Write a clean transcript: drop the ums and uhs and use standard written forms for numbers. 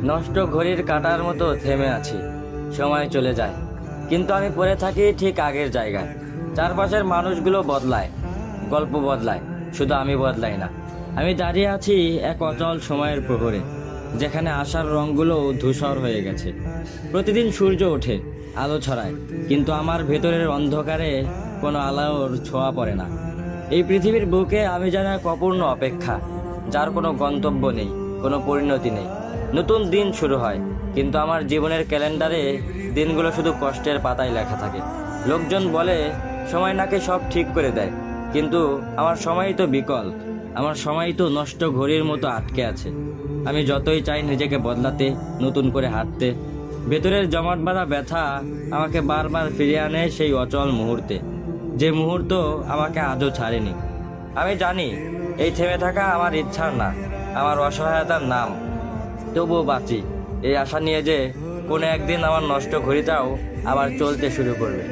নষ্ট ঘড়ির কাঁটার মতো থেমে আছি। সময় চলে যায়, কিন্তু আমি পড়ে থাকি ঠিক আগের জায়গায়। চারপাশের মানুষগুলো বদলায়, গল্প বদলায়, শুধু আমি বদলাই না। আমি দাঁড়িয়ে আছি এক অচল সময়ের প্রহরে, যেখানে আশার রঙগুলো ধূসর হয়ে গেছে। প্রতিদিন সূর্য ওঠে, আলো ছড়ায়, কিন্তু আমার ভেতরের অন্ধকারে কোনো আলোর ছোঁয়া পড়ে না। এই পৃথিবীর বুকে আমি যেন এক অপূর্ণ অপেক্ষা, যার কোনো গন্তব্য নেই, কোনো পরিণতি নেই। নতুন দিন শুরু হয়, কিন্তু আমার জীবনের ক্যালেন্ডারে দিনগুলো শুধু কষ্টের পাতায় লেখা থাকে। লোকজন বলে সময় নাকি সব ঠিক করে দেয়, কিন্তু আমার সময়ই তো বিকল। আমার সময়ই তো নষ্ট ঘড়ির মতো আটকে আছে। আমি যতই চাই নিজেকে বদলাতে, নতুন করে হাঁটতে, ভেতরের জমাট বাঁধা ব্যথা আমাকে বারবার ফিরিয়ে আনে সেই অচল মুহূর্তে, যে মুহূর্ত আমাকে আজও ছাড়েনি। আমি জানি এই থেমে থাকা আমার ইচ্ছার না, আমার অসহায়তার নাম। তবুও বাঁচি এই আশা নিয়ে যে কোনো একদিন আমার নষ্ট ঘড়িটাও আবার চলতে শুরু করবে।